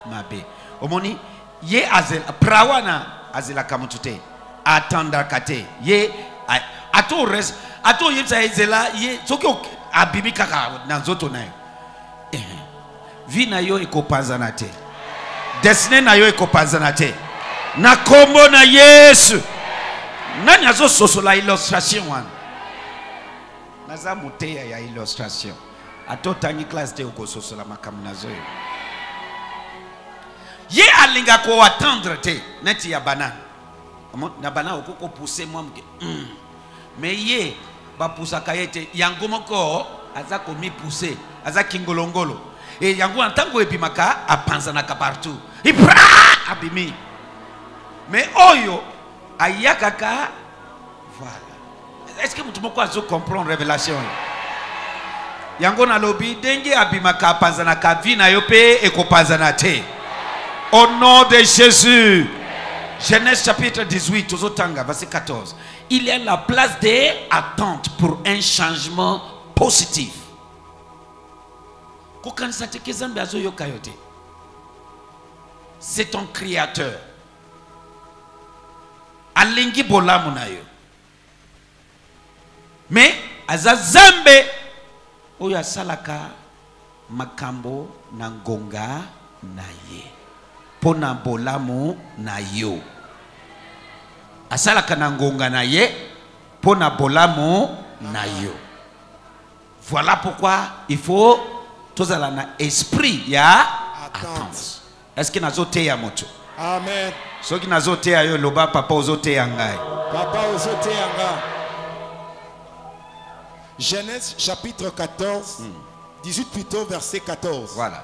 mabe. Omoni ye azel prawana azela kamutute atanda kate ye ato res ato yitsa ezela ye soki abimi kaka na nzoto nayo vi na yo ekopanzana te destiny na yo ekopanzana te na kombo na Yesu. Nani azo sosola illustration wana naza muteya ya illustration ato tangi class te oko sosola makamu nazo yo ye alinga ko attendre te neti ya banane na banane okoko pousser moi mke mais ye ba poussa kayete yango moko aza ko mi pousser aza kingolongolo et yango antango epimaka apanzana ka partout ipra abimi mais oyo ayakaka voilà. Est-ce que vous pouvez comprendre révélation yango na lobi denge abimaka apanzana ka vina yope ekopanzana te au nom de Jésus. Genèse chapitre 18 Tozotanga verset 14. Il y a la place des attentes pour un changement positif. C'est ton créateur. Alingi bolamu na yo. Mais azazambe oya salaka makambo na ngonga na ye. Pona bolamu na yo. Asalaka na ngonga na ye pona bolamu na yo. Voilà pourquoi il faut tozala na esprit ya attente. Est-ce que nazote ya moto? Amen. So ki nazote ya yo loba papa ozote ya ngai. Papa ozote ya ngai. Genèse chapitre 14 18 plutôt verset 14. Voilà.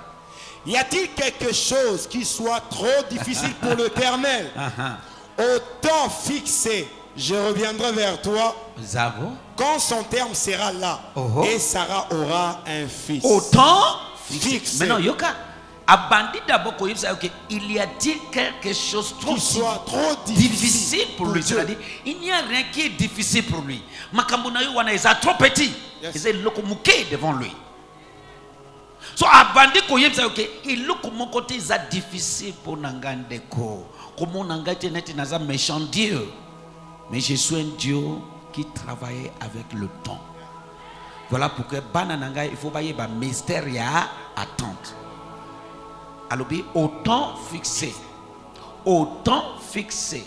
Y a-t-il quelque chose qui soit trop difficile pour l'Éternel? Au temps fixé, je reviendrai vers toi. Quand son terme sera là, et Sarah aura un fils. Au temps fixé. Maintenant, yoka. Abandi d'abord il y a-t-il quelque chose trop difficile pour lui? C'est-à-dire, il n'y a rien qui est difficile pour lui. Makamuna yo wana est trop petit. Il est lokomuke devant lui. So abandi ko yebsa il look mon côté ça difficile pour nangandeko. Comment nangate neti naza méchant Dieu. Mais je suis un Dieu qui travaille avec le temps. Voilà pourquoi banananga il faut bailler ba mystère ya attente. Alors au temps fixé. Au temps fixé.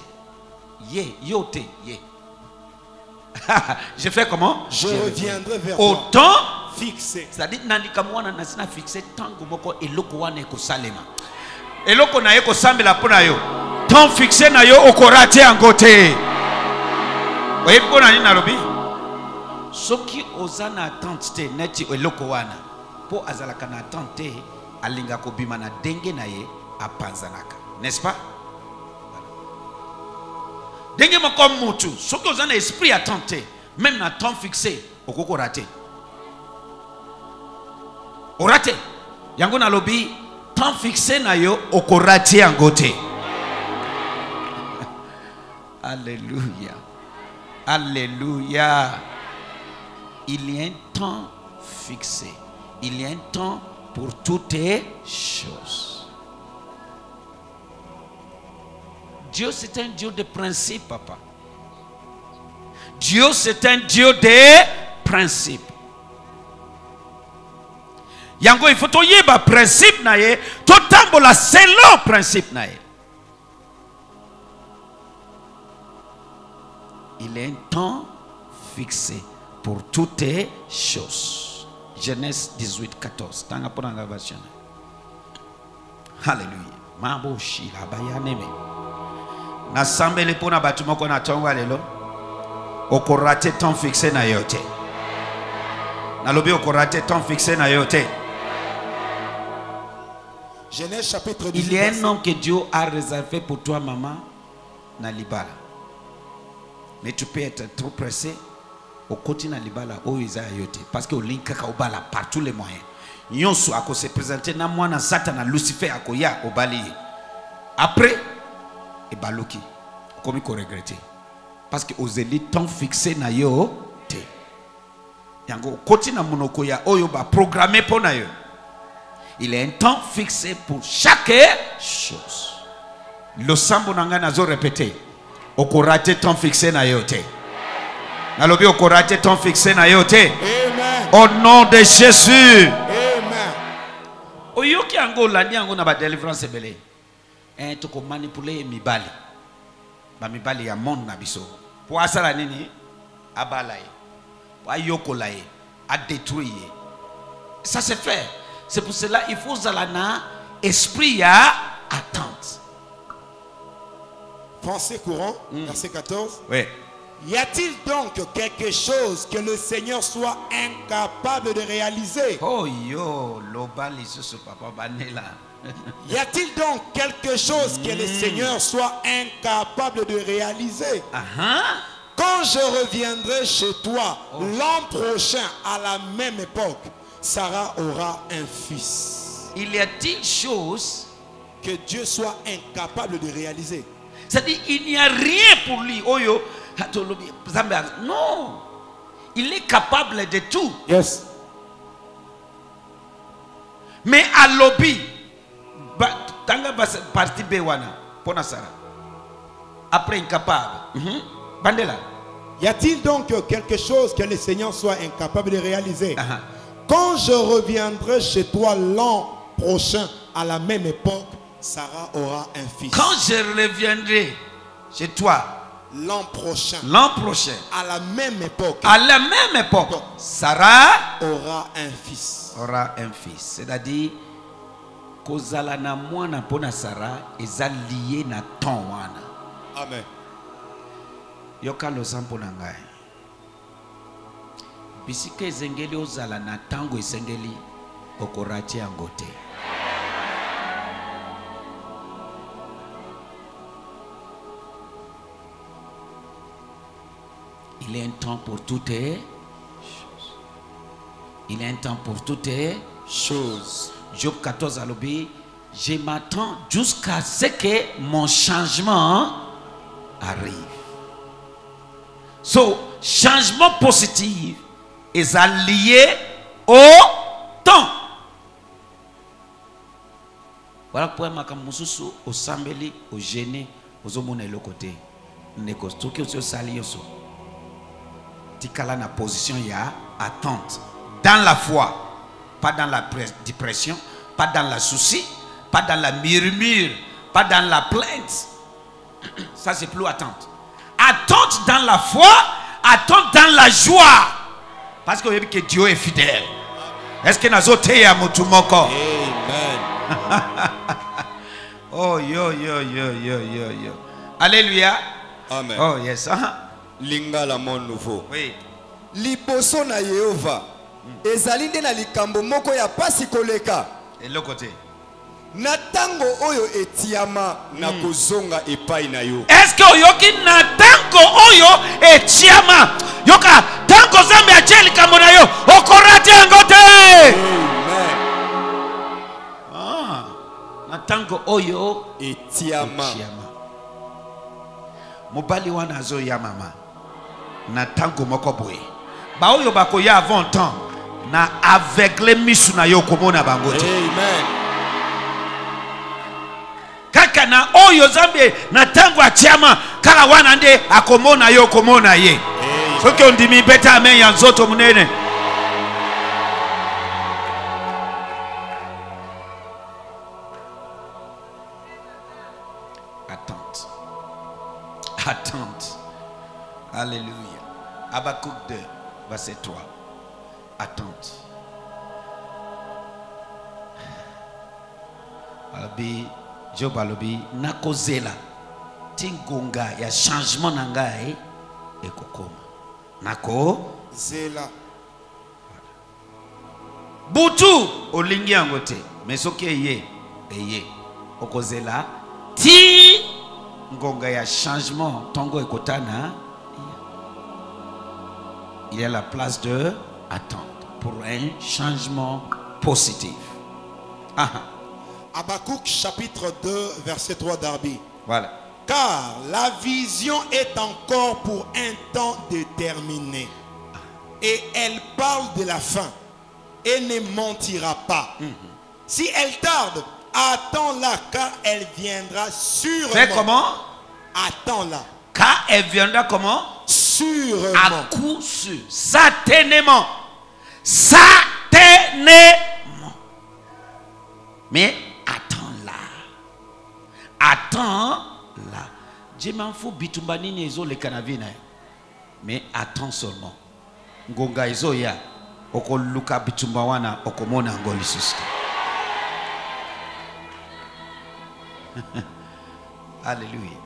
Yote ye. Je fais comment? Je reviendrai vers au toi. Temps fixé. C'est-à-dire nandika mwana nasina fixé tango moko eloko wana eko salema. Eloko na eko sambela pona yo. Temps fixé na yo okorate angote. Oye pona ni narobi. Soki ozana attente te neti eloko wana. Po azalaka na attente alinga ko bima na denge na ye apanzanaka. N'est-ce pas? Denge moko mutu. Soki ozana esprit attente même na temps fixé okoko raté. Orate yango na lobi temps fixé na yo okorati angote. Alléluia. Alléluia. Il y a un temps fixé. Il y a un temps pour toutes les choses. Dieu c'est un Dieu de principe, papa. Dieu c'est un Dieu de principe. Yango il faut toyeba principe na ye, totambola selon principe na ye. Il est un temps fixé pour toutes les choses. Genèse 18, 14. Tanga pour la version. Alléluia. Maboshi la bayaneme. Na sambele pona batuma ko na tonga lelo. Okorate temps fixé na yote. Na lobi okorate temps fixé na yote. Genèse chapitre 18. Il y a un nom que Dieu a réservé pour toi, maman, na libala. Mais tu peux être trop pressé au côté na libala au yote parce que au link kaka obala par tous les moyens. Nyonso ako se présenter na mwana Satan Lucifer akoya obali. Après et baloki comme il regretter parce que aux élites temps fixé na yo te. Yango côté na monoko ya oyo ba programmé pour na yo. Il y a un temps fixé pour chaque chose. Le sambo nanga nazo répéter. Okorate temps fixé na yote. Nalobi okorate temps fixé na yote. Amen. Au nom de Jésus. Amen. Oyoki ango landi ango na ba délivrance belé. To ko manipuler mibali. Ba mibali ya monde na biso. Po asala nini? Abala ye. Po ayokola ye. A détruire. Ça se fait. C'est pour cela il faut zalana esprit ya attente. Français courant, verset 14. Oui. Y a-t-il donc quelque chose que le Seigneur soit incapable de réaliser? Oh yo, l'obali sur papa banela. Y a-t-il donc quelque chose que le Seigneur soit incapable de réaliser? Quand je reviendrai chez toi l'an prochain à la même époque, Sarah aura un fils. Il y a-t-il chose que Dieu soit incapable de réaliser? C'est-à-dire il n'y a rien pour lui. Oyo, non. Il est capable de tout. Yes. Mais à lobby, tanga parti bewana pona Sarah. Après incapable. Bandela. Y a-t-il donc quelque chose que le Seigneur soit incapable de réaliser? Quand je reviendrai chez toi l'an prochain à la même époque, Sarah aura un fils. Quand je reviendrai chez toi l'an prochain, à la même époque, Sarah aura un fils. C'est-à-dire kozala na mwana pona Sarah eza lié na ton wana. Amen. Yoka lo sampo na ngai. Bisike ezengeli ozala na tango esengeli okorati yango te. Il y a un temps pour toutes choses. Il y a un temps pour toutes choses. Job 14 alobi, je m'attends jusqu'à ce que mon changement arrive. So, changement positif est lié au temps. Voilà pourquoi makamususu au sambeli, au gêné, aux hommes de l'autre côté. Neko stocké au sali yoso. Tikala na position ya attente. Dans la foi, pas dans la dépression, pas dans la souci, pas dans la murmure, pas dans la plainte. Ça c'est plus attente. Attente dans la foi, attente dans la joie. Parce que Dieu est fidèle. Est-ce que nous sommes mutumoko? Amen. Oh yo. Alléluia. Amen. Oh yes. Lingala mon nouveau. Oui. Liboso na Yehova. Ezali nde na likambo moko ya pasi koleka. Et l'autre côté. Na tango oyo etiama na kozonga epai na yo. Est-ce que yoki na tango oyo etiama yoka tango zambe acheli kambo na yo okorati angote. Amen. Na tango oyo etiama. Mobali wana zo ya mama. Na tango moko boye. Ba oyo bakoya avant temps na aveugle misu na yo komona bangote. Amen. Kaka na oyo zambe na tango atiama kala wana nde akomona yo komona ye. Soki ondimi beta amen ya nzoto munene. Attente. Alléluia. Habakkuk 2, verset 3. Attente. Alobi, Job alobi, nakozela. Tingonga ya changement nangai ekokoma. Nako zela. Butu olingi yango te. Mais soki eye okozela ti ngonga ya changement tongo ekotana. Il y a la place de attente pour un changement positif. Habakkuk chapitre 2 verset 3 d'Arbi. Voilà. Car la vision est encore pour un temps déterminé. Et elle parle de la fin et ne mentira pas. Si elle tarde, attends-la, car elle viendra sûrement. Fais comment? Attends-la. Car elle viendra comment? Sûrement. À coup sûr. Certainement. Certainement. Mais attends-la. Attends-la. Je m'en fous bitumbani nezo le canavina. Mais attends seulement. Ngonga izo ya. Oko luka bitumbawana okomona ngoli sister. Alléluia.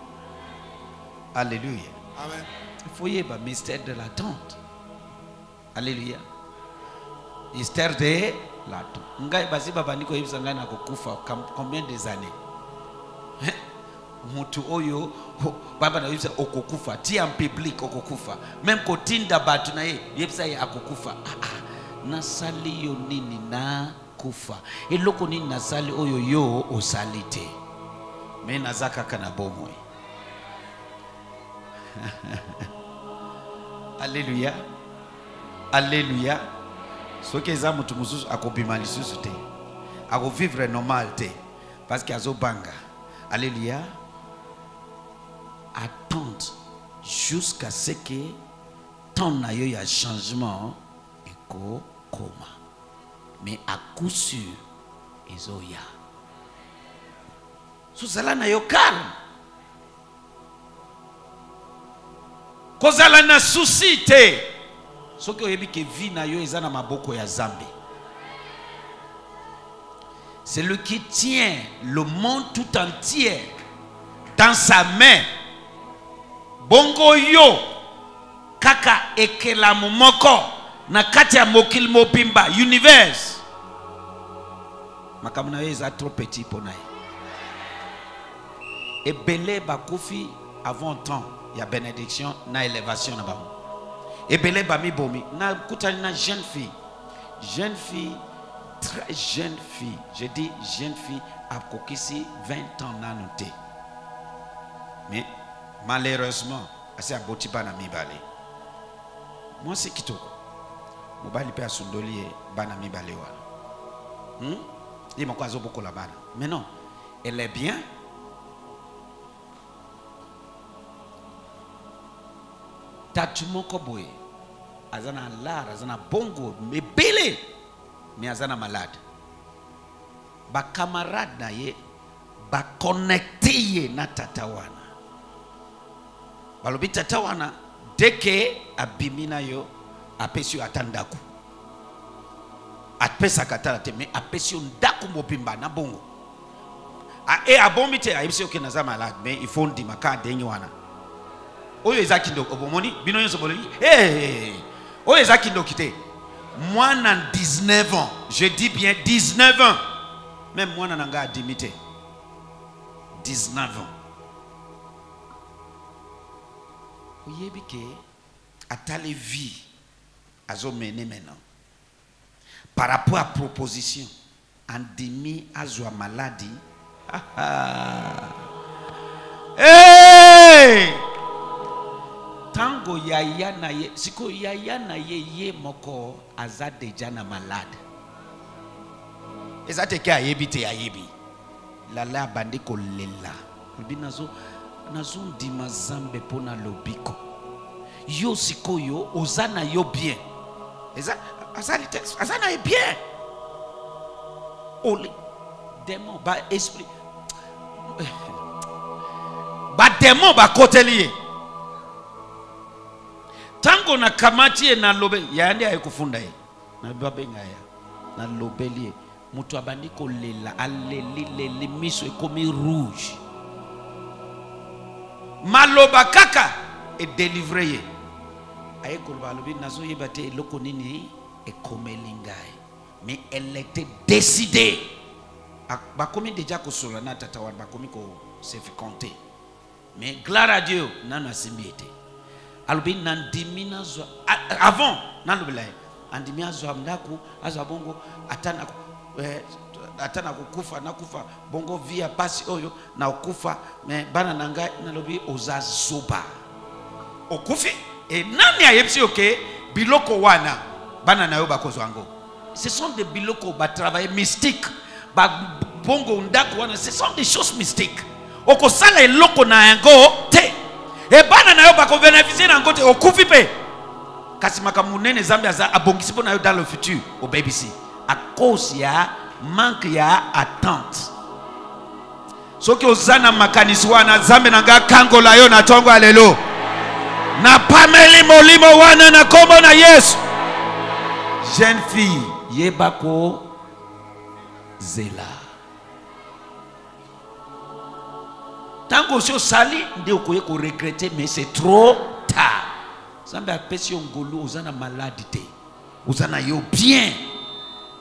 Alléluia. Amen. Il faut y avoir mystère de l'attente. Alléluia. Mystère de l'attente. Ngai basi baba niko yebisa ngai na kokufa combien des années? Mutu oyo baba na yebisa okokufa ti en public okokufa. Même kotinda batu na ye yebisa ye akokufa. Na sali yo nini na kufa. Eloko nini na sali oyo yo osalite. Mais nazaka kana bomwe. Alléluia. Alléluia. Ce que za mutu mususu akobima lisusu te. Ako vivre normal te. Parce qu'il y a zo banga. Alléluia. Attendre jusqu'à ce que ton ayo ya changement eko koma. Mais à coup sûr ezoya. Suzala na yo calme. Kozala na souci te. Soki oyebi ke vie na yo eza na maboko ya Zambe. C'est lui qui tient le monde tout entier dans sa main. Bongo yo kaka ekelamu moko na kati ya mokili mobimba universe. Makambo na yo eza trop petit pour na ye. Ebele bakufi avant temps. Il y a bénédiction, na élévation na bam. Ebele bami bomi, na kutani na jeune fille, très jeune fille. Je dis jeune fille à kokisi 20 ans na noté. Mais malheureusement, assez aboti bana mibale. Moi c'est kitoko. Mobali pe asundoli bana mibale wa. Il m'a kwazo boko la bana. Mais non, elle est bien. Tatumoko boy azana lar azana bongo mebele mais azana malade ba camarade na ye ba connecté ye na tatawana balobi tatawana deke abimina yo apesi atandaku apesa katala te mais apesi ndaku mopimba na bongo e abomite ayebisi oke naza malade mais il faut ndima ka dengi wana oyo ezakindo obomoni bino nyonso bolobi oyo ezakindo kite moi na 19 ans je dis bien 19 ans même moi na nga adimité 19 ans oyebi ke atale vie azo mené maintenant par rapport à proposition andimi azwa maladie hey! Tango yaya na ye siko yaya na ye moko aza deja na malade ezate ke ayebi te ayebi lala bandi ko lela bi nazo ndima Zambe pona lobiko yo siko yo ozana yo bien azana ye bien ole démon ba esprit ba démon ba kotelier tango na kamati na lobe ya ndi ayekufunda ye na babenga ya na lobelie mutu abandi ko lela aleli miso ekomi rouge maloba kaka e délivrer ye ayekoloba lobi nazo yebate eloko nini ekomeli ngai mais elle était décidée bakomi déjà kosola na tata wa bakomi ko se fait compter mais gloire à Dieu nana simbiete alubi nandimina zo avant nalubila andimia zo amdaku azo bongo atana kukufa nakufa bongo via pasi oyo na okufa mais bana nanga nalobi ozazoba okufi et nani ayepsi oke biloko wana bana na yo bakozwango ce sont des biloko ba travail mystique bongo ndako wana, ce sont des choses mystiques. Okosala eloko na yango te. E bana na yo bako bénéficier na ngote okufi pe. Kasi makamunene Zambia za abongisi po na yo dans le futur au BBC. À cause ya manque ya attente. Soki ozana makanisi wana Zambe nanga kangola yo na tongo alelo. Na pameli molimo wana na kombo na Yesu. Jeune fille, yebako zela. Tango sio sali nde okoye ko regretter, mais c'est trop tard. Zambe apesi ngolo ozana maladie. Ozana yo bien.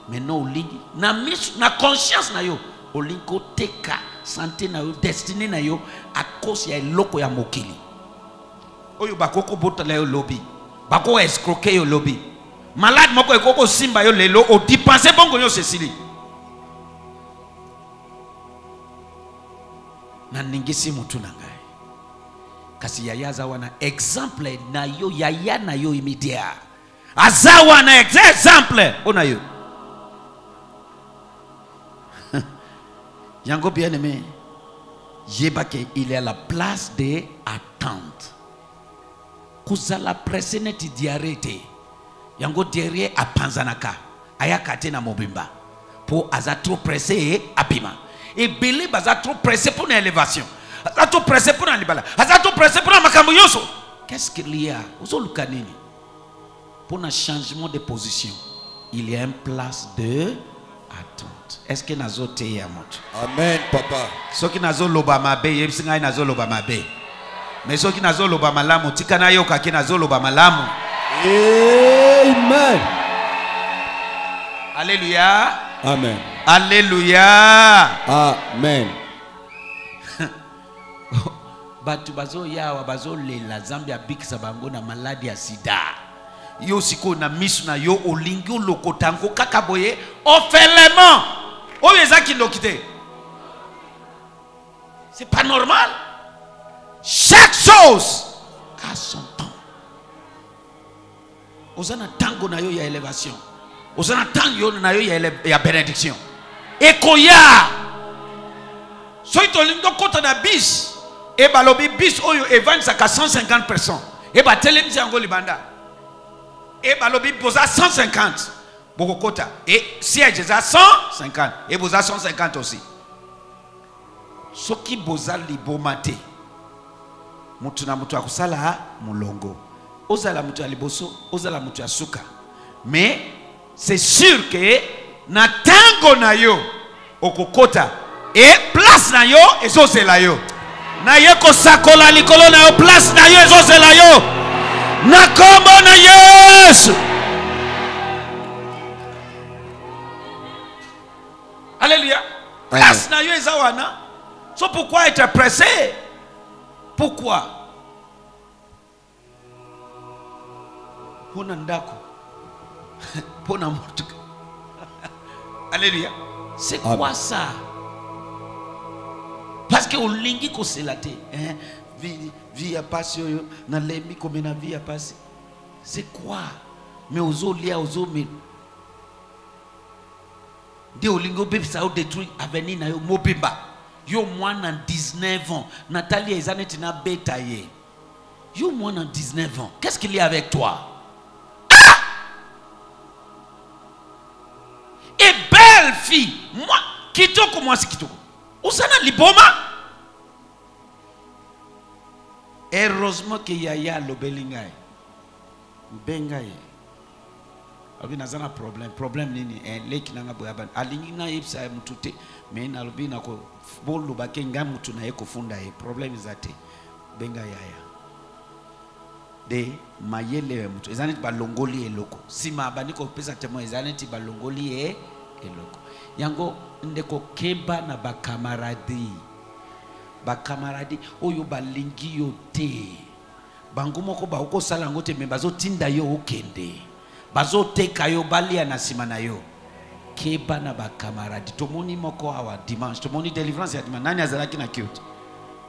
Mais non olingi na misu na conscience na yo olingo teka santé na yo destiné na yo à cause ya eloko ya mokili. Oyo bakoko botala yo lobby. Bako escroquer yo lobby. Malade moko ekoko simba yo lelo o dépenser bongo yo Cécilie. Na ningisi mutu na ngai. Kasi yaya zawana exemple na yo yaya na yo immédiat. Azawa na exemple ona yo. Yango bien aimé, il est à la place de attente. Kuzala presse neti diarrêté. Yango derrière a panzanaka, ayakate na mobimba. Pour aza trop pressé apima. Et belé baza trop pressé pour l'élévation. Aza trop pressé pour l'alibala. Aza trop pressé pour la makambo yoso. Qu'est-ce qu'il y a? Ozo lukanini. Pour un changement de position, il y a une place de attente. Est-ce que nazo te ya moto? Amen, papa. Soki nazo loba mabe, yebsinga nazo loba mabe. Mais soki nazo loba malamu, tika na yoka ki nazo loba malamu. Amen. Alléluia. Amen. Alléluia. Amen. Batu bazo yawa bazo lela Zambia bikisa bango na maladi ya sida. Yo siko na misu na yo olingi olokotango kaka boye ofelement. Oyo ezaki ndokite. C'est pas normal. Chaque chose a son temps. Ozana tango na yo ya élévation. Ozana tango na yo ya bénédiction. Ekoya. Soy to lindo kota na bis. E balobi bis oyo evans à 150 personnes. E ba telemzi ango libanda. Et balobi boza 150 bokokota et siège za 150 et boza 150 aussi. Soki boza libomate mutu na mutu akusala mulongo ozala mutu ya liboso ozala mutu ya suka, mais c'est sûr que na tango na yo okokota et place na yo ezozela yo na ye kosakola likolo na yo place na yo ezozela yo na kombo na Yesu. Alléluia. Place na yo ezawana. So pourquoi être pressé? Pourquoi? Pona ndako. Pona motuka. Alléluia. C'est quoi ça? Parce que on lingi ko selate, hein? Vie a passé, na lembi comme na vie a passé. C'est quoi? Mais ozo lia ozo me. De olingo bébé ça a détruit avenir na yo mobimba. Yo mwana 19 ans. Nathalie Ezanet na betaye. Yo mwana 19 ans. Qu'est-ce qu'il y a avec toi? Ah! Et belle fille. Moi, kitoko moi c'est kitoko. Usana liboma. Heureusement que yaya lobelingai. Bengai. Abi nazana problème nini leki nanga boyaban alingi na ipsa mutute mais na lobi na ko bolu bakenga mutu na yeko funda e problème zate benga yaya de mayele mutu ezaneti balongoli eloko sima baniko pesa temo ezaneti balongoli eloko yango ndeko keba na bakamaradi oyo balingi yo te bango moko ba uko sala ngote me bazo tinda yo okende bazo teka yo balia na sima na yo keba na bakamaradi tomoni moko awa dimanche tomoni délivrance ya dimanche nani azalaki na cute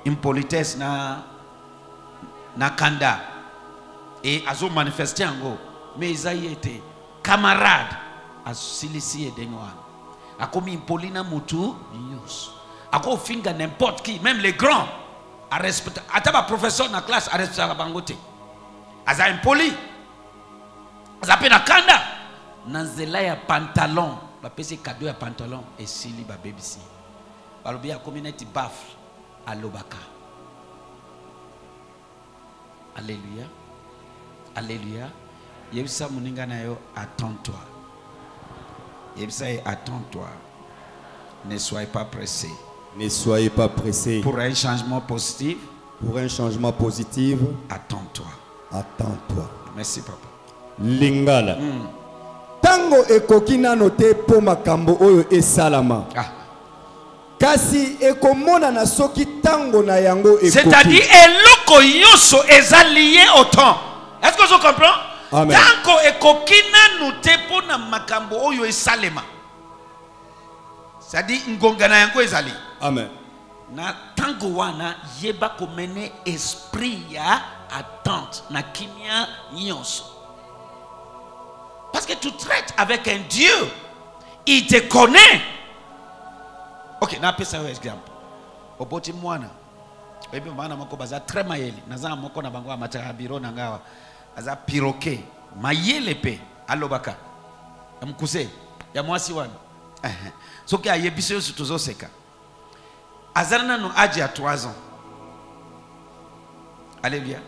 impolitesse na kanda et azo manifester yango mais ezayete camarade asilisi edengo akomi impoli na mutu nyos ako finga n'importe qui, même les grands a respecter ataba professeur na classe a respecter bangote aza impoli aza pe na kanda na nzela ya pantalon ba pesi cadeau ya pantalon esili ba bebisi balobi ya community baffle alobaka. Alléluia. Alléluia. Yebisa muninga na yo, attends-toi. Yebisa attends-toi. Ne soyez pas pressé. Ne soyez pas pressé. Pour un changement positif. Pour un changement positif. Attends-toi. Attends-toi. Merci papa. Lingala. Tango ekokina note po makambo oyo esalama. Kasi ekomona na soki tango na yango ekoki. C'est-à-dire eloko yoso eza lié au temps. Est-ce que vous comprenez? Amen. Tango ekokina note po na makambo oyo esalema. C'est-à-dire ngonga na yango ezali. Amen. Na tango wana yeba komene esprit ya attente na kimia nyonso. Parce que tu traites avec un Dieu, il te connaît. Ok, na pesa un exemple. Oboti mwana. Ebi mwana moko baza très mayeli. Naza moko na bango amata biro na ngawa. Aza piroquet. Mayele pe alobaka. Amkuse ya mwasi wana. Soki ayebisi yo tuzo seka. Azana no aji à 3 ans. Alléluia.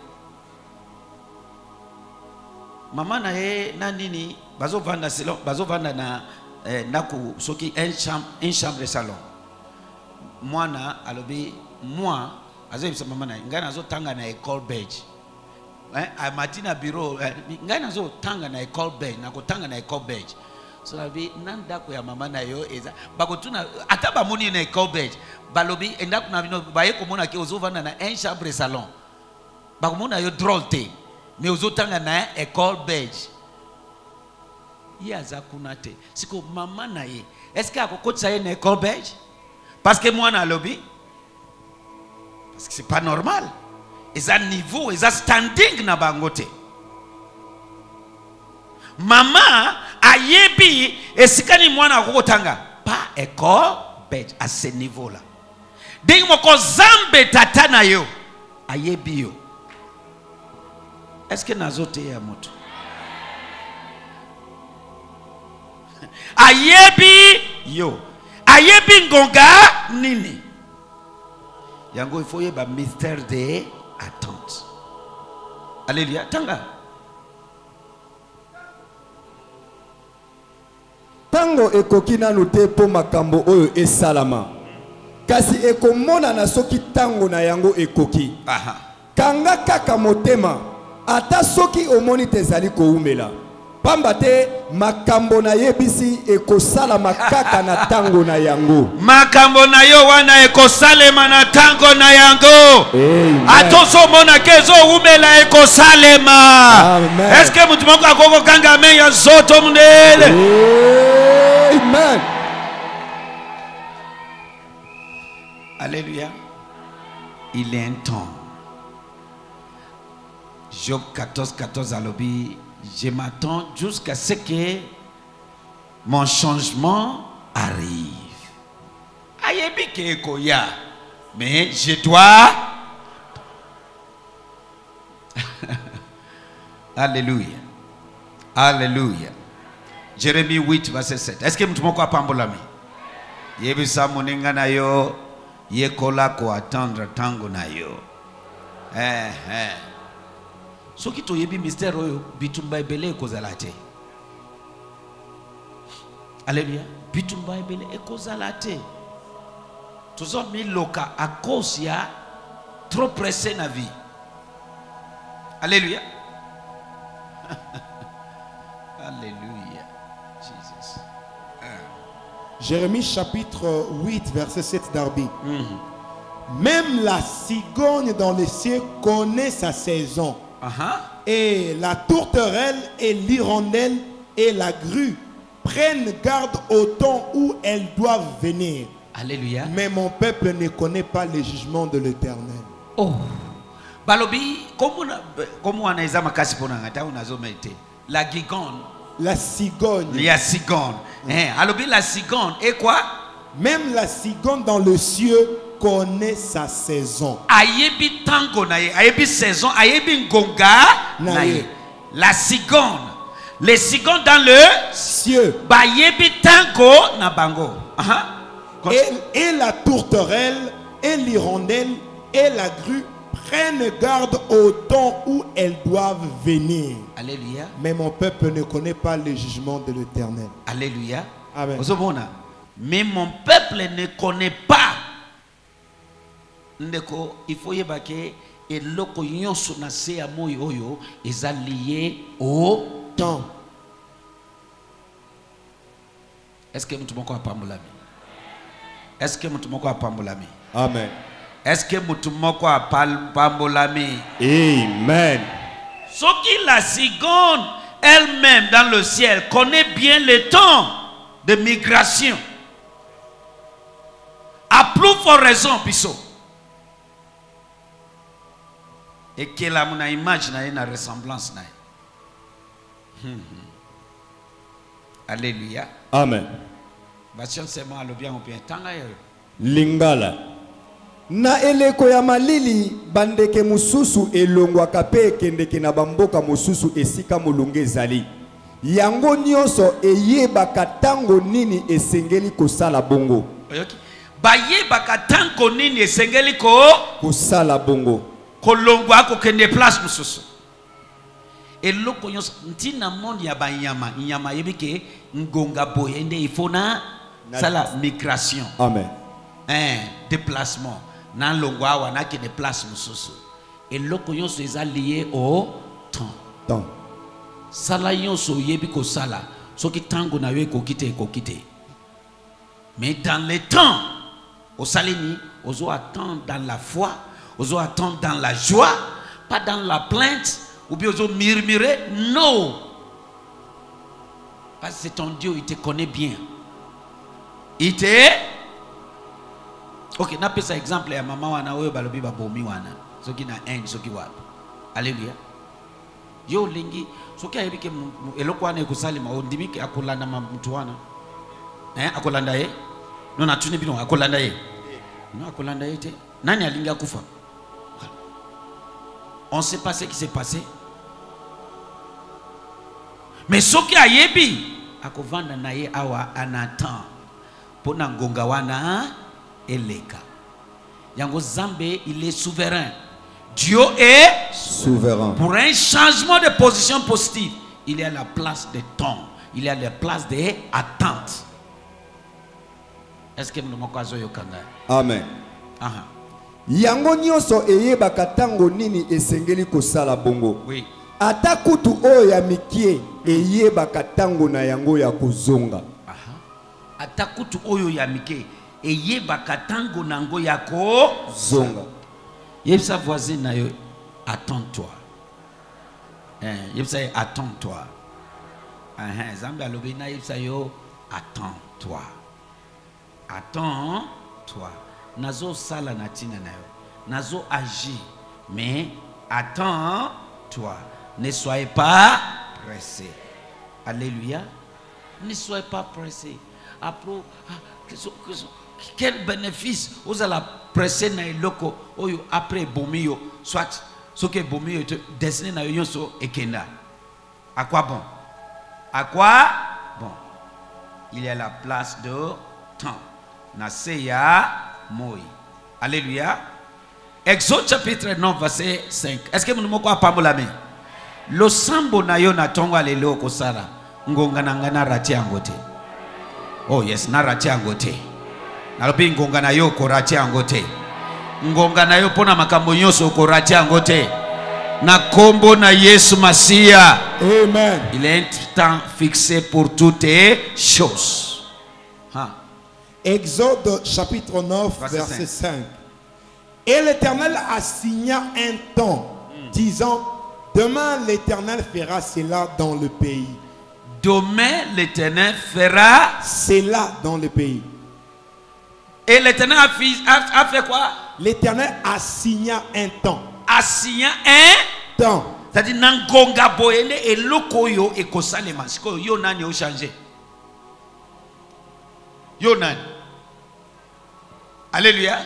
Maman na ye na nini bazo vanda salon, bazo vanda na naku soki une chambre de salon. Mwana alobi moi azo maman na ngana azo tanga na école belge. A matina bureau ngana azo tanga na école belge na ko tanga na école belge. So alobi nanda ko ya mama na yo eza bakotuna ataba moni na école belge. Balobi enda kuna bino baye komona ke ozo vanda na une chambre de salon. Bakomona yo drôleté. Mais aux autres na école belge. Yaza kunate. Siko maman na ye. Est-ce que akoko tsaye na école belge? Parce que moi na lobby. Parce que c'est pas normal. Ils ont niveau, ils ont standing na bangote. Maman ayebi esikani mwana akoko tanga pas école belge à ce niveau là. Ding moko zambe tata na yo ayebi yo. Est-ce que nazote ya moto? Ayebi yo. Ayebi ngonga nini? Yango il faut yeba mystère de attente. Alléluia. Tanga. Tango ekokina note po makambo oyo esalama. Kasi ekomona na soki tango na yango ekoki. Aha. Kanga kaka motema. Ata soki omoni tezali koumela. Pamba te makambo na yebisi ekosala makaka na tango na yango. Makambo na yo wana ekosalema na tango na yango. Atoso mona kezo umela ekosalema. Est-ce que mutu moko akoko kanga men ya zoto mundele? Amen. Alléluia. Il est un temps. Job 14 alobi, je m'attends jusqu'à ce que mon changement arrive. Ayebi ke koya, mais je dois. Alléluia. Alléluia. Jérémie 8 verset 7. Est-ce que mtumoko apambolami? Yebi sa moninga na yo, yekola ko attendre tango na yo. Soki to yebi mystère oyo bitumba ebele ekozala te. Alléluia. Bitumba ebele ekozala te. Tozo miloka à cause ya trop pressé na vie. Alléluia. Alléluia. Jesus. Jérémie chapitre 8 verset 7 d'Arbi. Même la cigogne dans les cieux connaît sa saison. Et la tourterelle et l'hirondelle et la grue prennent garde au temps où elles doivent venir. Alléluia. Mais mon peuple ne connaît pas les jugements de l'Éternel. Oh. Balobi, comment on a examiné makasi pona ngata unazo mete. La gigonne. La cigogne. La cigogne. alobi la cigogne et quoi? Même la cigogne dans le ciel connaît sa saison. Ayebi tango na ye, ayebi saison, ayebi ngonga na ye. La cigogne, les cigognes dans le ciel, ba yebi tango na bango. Et la tourterelle et l'hirondelle et la grue prennent garde au temps où elles doivent venir. Alléluia. Mais mon peuple ne connaît pas le jugement de l'Éternel. Alléluia. Amen. Mais mon peuple ne connaît pas. Ndeko, il faut y baquer et loko nyonso na se ya moi oyo est lié au temps. Est-ce que mutu moko apambolami? Est-ce que mutu moko apambolami? Amen. Est-ce que mutu moko apambolami? Amen. Ce qui la cigogne elle-même dans le ciel connaît bien le temps de migration. À plus forte raison, Piso. Et que la mon image na une ressemblance na. Alléluia. Amen. Lingala. Na eleko ya malili bandeke mususu elongwaka pe ekendeke na bamboka mususu esika molunge ezali. Yango nyonso eyebaka tango nini esengeli kosala bongo. Bayebaka tango nini esengeli kosala bongo. Kolongwa ko kende place mususu. Eloko nyonso ntina monde ya banyama, nyama yebike ngonga boyende ifona sala migration. Amen. Déplacement. Nan longwa wana ke déplace mususu. Eloko nyonso eza lié au temps. Sala nyonso yebiko sala. Soki tango na yo kokite. Mais dans le temps, au salini, ozo attendre dans la foi, ozo attendre dans la joie, pas dans la plainte, ou bien ozo murmurer. Non. Parce que c'est ton Dieu, il te connaît bien. Il te... Ok, n'a pas ça exemple ya maman wana oyo balobi ba bomi wana. Soki na end soki wapi. Alléluia. Yo lingi soki ayebike eloko wana ekosalima ondimiki akolanda mtu wana. Akolanda ye? Non atune bino akolanda ye. Non akolanda ye te. Nani alinga kufa? On sait pas ce qui s'est passé. Mais soki ayebi akovanda na ye awa anatan. Pona ngonga wana eleka. Yango Zambé, il est souverain. Dieu est souverain. Pour un changement de position positive, il est à la place des temps. Il est à la place des attentes. Est-ce que nous avons yokanga? Amen. Yango nyonso eyebaka tango nini esengeli kosala bongo. Oui. Ata kutu oyo ya mikie eyebaka tango na yango ya kozonga. Ata kutu oyo ya mikie eyebaka tango nango ya kozonga. Yebsa voisine na yo, attends-toi. Yebsa attends-toi. Zambia lobina yebsa yo, attends-toi. Attends-toi. Nazo sala na tina na yo. Nazo agir. Mais attends-toi. Ne soyez pas pressé. Alléluia. Ne soyez pas pressé. Après, quel bénéfice vous allez presser na eloko oyo après bomio soit ce que bomio te destiné na yo so ekenda. À quoi bon? À quoi bon? Il y a la place de temps. Na seya moi. Alléluia. Exode chapitre 9 verset 5. Est-ce que nous moko apambolami? Lo sambo na yo na tongo alelo ko sala. Ngonga na ngana rati angote. Oh yes, na rati angote. Nalobi ngonga na yo ko rati angote. Ngonga na yo pona makambo nyonso ko rati angote. Na kombo na Yesu Masia. Amen. Il est un temps fixé pour toutes choses. Exode chapitre 9 verset 5. Et l'Éternel assigna un temps, disant, demain l'Éternel fera cela dans le pays. Demain l'Éternel fera cela dans le pays. Et l'Éternel a fait quoi? L'Éternel assigna un temps. Assigna un temps. C'est-à-dire nangonga boyende et lokoyo et kosalema. Yo nani o changé. Yo nani? Alléluia.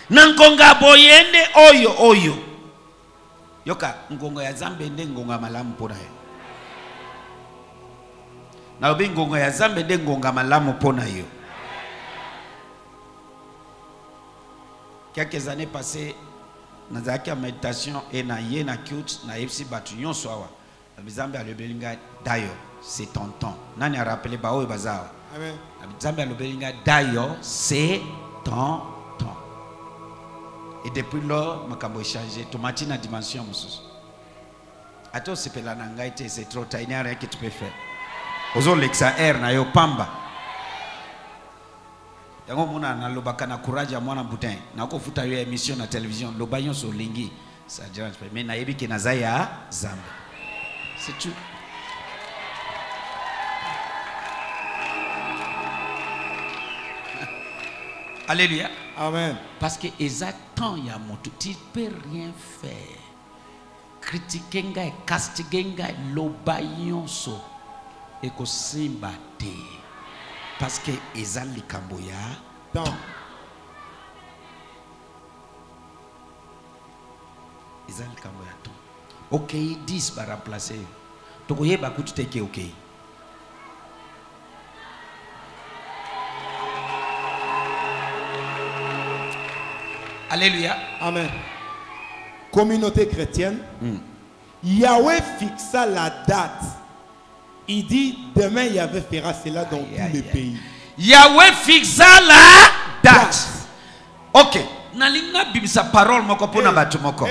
Nangonga boyende oyo. Yoka ngonga ya zambe nde ngonga malamu pona yo. Na obi ngonga ya zambe nde ngonga malamu pona yo. Quelques années passées, nous avons fait méditation et nous avons fait na FC Batunion Soawa. Nous avons fait d'ailleurs, c'est ton temps. Nous avons rappelé Bao et Bazawa. Amen. Nous avons fait d'ailleurs, c'est ton temps. Et depuis lors, nous avons changé. Tu m'as dit la dimension. Attends, c'est pas la nangaïté, c'est trop tard. Il n'y a rien que tu peux faire. Ozo l'exa air na yo pamba. Yango mona na lobaka na courage ya mwana butin na ko futa yo émission na télévision lobayon so lingi ça dérange pas mais na yebi ke nazaya zambe c'est tout. Alléluia. Amen. Parce que exactement ya moto tu peux rien faire. Critiquer ngai, castiger ngai lobayon so et ko simba te. Parce que ezal likambo ya temps. Ezal likambo ya temps. OK, 10 va remplacer. Tokoye ba kutu teke OK. Alléluia. Amen. Communauté chrétienne, Yahweh fixa la date. Il dit demain Yahweh fera cela dans tous les pays. Yahweh fixa la date. OK. Nalinga bibisa parole moko pona batu moko.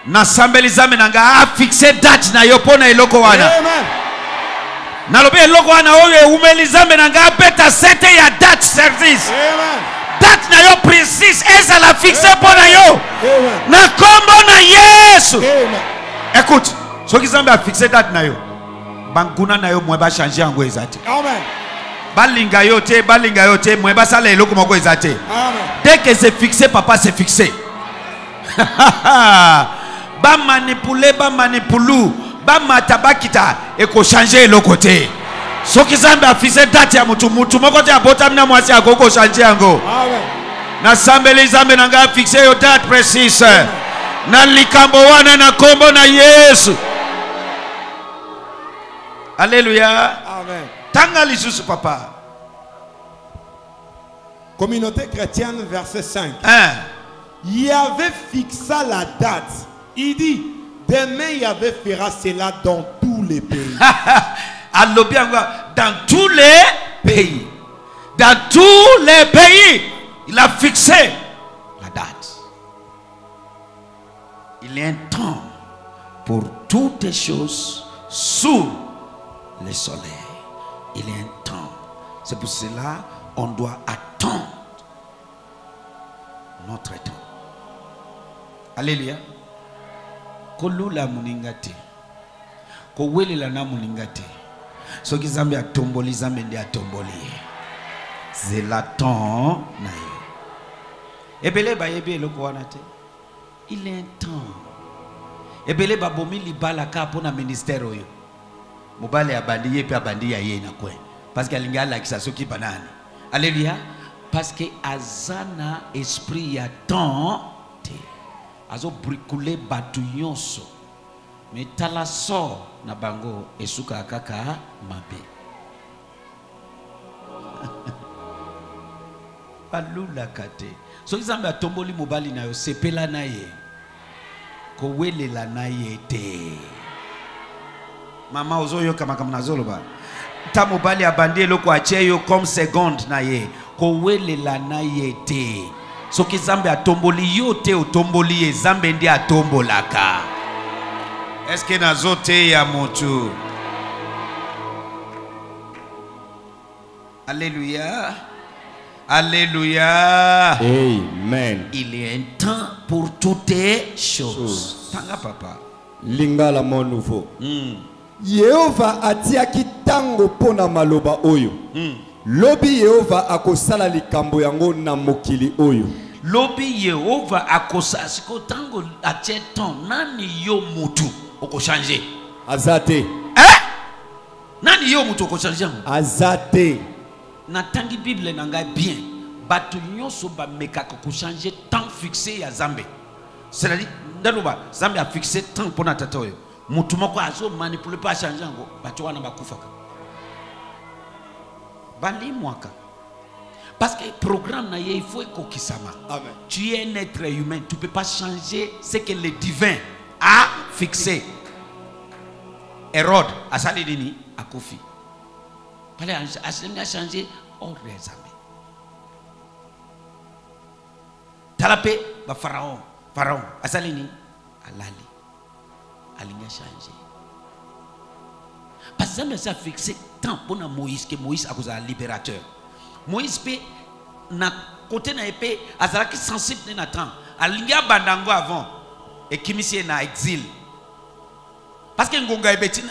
Na sambeliza menanga a fixé date na yo pona eloko wana. Amen. Na lobe eloko wana oyo umeliza menanga beta sete ya date service. Amen. Date na yo précise eza la fixé pona yo. Amen. Na kombo na Yesu. Amen. Écoute, ce qui semble a fixé date na yo. Banguna na yo mweba changer yango ezate. Amen. Balinga yo te mweba sala eloko moko ezate. Amen. Dès que c'est fixé, papa c'est fixé. Ba manipuler, ba manipulu, ba matabakita et ko changer eloko te. Ce qui semble a fixé date ya mutu moko te abota mina mwasi akoko changer yango. Amen. Na sambeli zambe nanga fixé yo date précise. Na likambo wana na kombo na Yesu. Alléluia. Amen. Tanga lisusu papa. Communauté chrétienne, verset 5. Yahweh fixa la date. Il dit, demain Yahweh fera cela dans tous les pays. Dans tous les pays. Dans tous les pays. Il a fixé la date. Il y a un temps pour toutes les choses sous le soleil. Il y a un temps. C'est pour cela on doit attendre notre temps. Alléluia. Kolula muningate. Kowele la na muningate. Soki zambi atomboli zambi ndi atomboli. C'est la temps na yo. Ebele ba yebe eloko wana te. Il y a un temps. Ebele ba bomi libala ka pona ministère oyo. Mobale abandi ye pe abandi ya ye na kwe. Parce que alinga la kisa soki banani. Alléluia. Parce que azana esprit ya temps te. Azo bricouler batu yonso. Mais tala so na bango esuka kaka mabe. Balula kate. So izambe atomboli mobali na yo sepela na ye. Ko welela na ye te. Mama ozoyo kama nazolo ba. Ta mobali abandi eloko achie yo comme seconde na ye. Ko welela na ye te. So kizambe atomboli yo te otomboli ye zambe ndi atombolaka. Est-ce que nazote ya motu? Alléluia. Alléluia. Amen. Il y a un temps pour toutes choses. Tanga papa. Lingala mon nouveau. Yehova atiaki tango pona maloba oyo. Lobi Yehova akosala likambo yango na mokili oyo. Lobi Yehova akosala siko tango atie ton nani yo mutu oko changer. Azate. Nani yo mutu oko changer? Azate. natangi Bible nanga bien. Batu nyonso ba mekaka ko changer temps fixé ya Zambe. C'est-à-dire ndaluba Zambe a fixé temps pour tata oyo. Mutu moko azo manipuler pas changer ngo batu wana bakufaka. Bali mwaka. Parce que le programme il faut kokisama. Amen. Tu es un être humain, tu ne peux pas changer ce que le divin a fixé. Hérode a salidini a Kofi. Fallait a changé ordre des Zambe. Talapé, ba Pharaon asalini alali alinga changé parce que Zambe a fixé temps pour Moïse que Moïse a causé un libérateur. Moïse peut na côté na épée azalaki sensible na temps alinga bandango avant et kimisi na exil parce que ngonga ebeti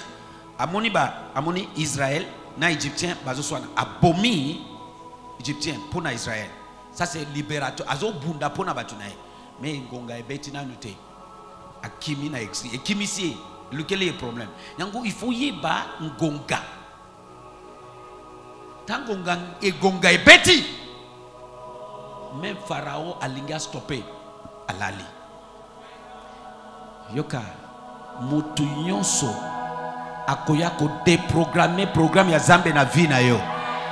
amoni Israël na égyptien bazo swana abomi égyptien pour na Israël. Ça c'est libérateur. Azo bunda pona batunae. Mais ngonga ebeti na nute. Akimi na exil. Et kimisi lequel est le problème? Yango il faut yeba ngonga. Tangonga e gonga ebeti. Même Pharaon alinga stoppé alali. Yoka mutu nyonso akoya ko déprogrammer programme ya Zambe na vie na yo.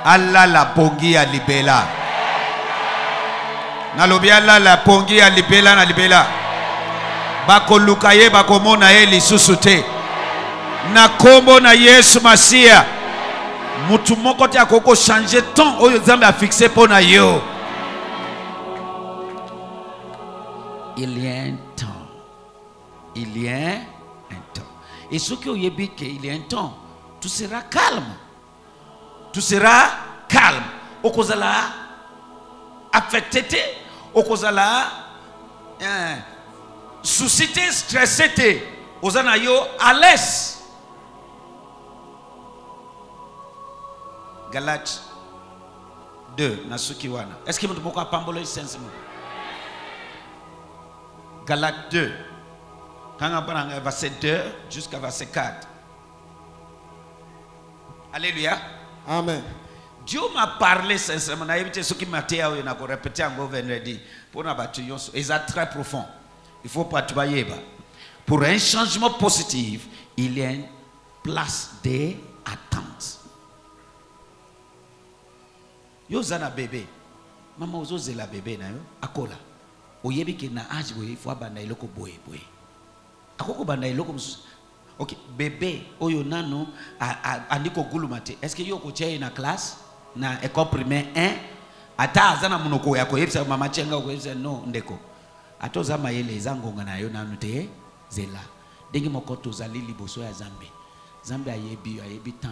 Allah la pongi ya libela. Nalobi Allah la pongi ya libela na libela. Bako lukaye bako mona ye lisusu te. Na kombo na Yesu Masia. Mutu moko te akoko changer temps oyo Zambe a fixé pour na yo. Il y a un temps. Il y a un temps. Et ce qui est bien qu'il y a un temps, tu seras calme. Tu seras calme. Au cause de la affecté, au cause de la soucité, stressé, aux anayo à l'aise. Galates 2, Nasukiwana. Est-ce que vous pouvez pambolo sensimo? Galates 2. Quand on prend verset 2 jusqu'à verset 4. Alléluia. Amen. Dieu m'a parlé sincèrement. Ce qui m'a dit, il a répété en vendredi. Pour nous battre, c'est très profond. Il faut pas travailler. Pour un changement positif, il y a une place d'attente. Yo zana bébé. Maman ozo la bébé na yo. Akola. Oyebi ke na age boye faut banda iloko boye boye. Akoko banda iloko mususu. Ok, bébé oyo nano andiko gulumate. Est-ce que yo ko cheye na classe na école primaire 1 ata azana munoko yako yebisa mama chenga ko yebisa no ndeko. Atoza mayele zangonga na yo nanu te zela. Dengi mokoto zali liboso ya Zambe. Zambe ayebi temps.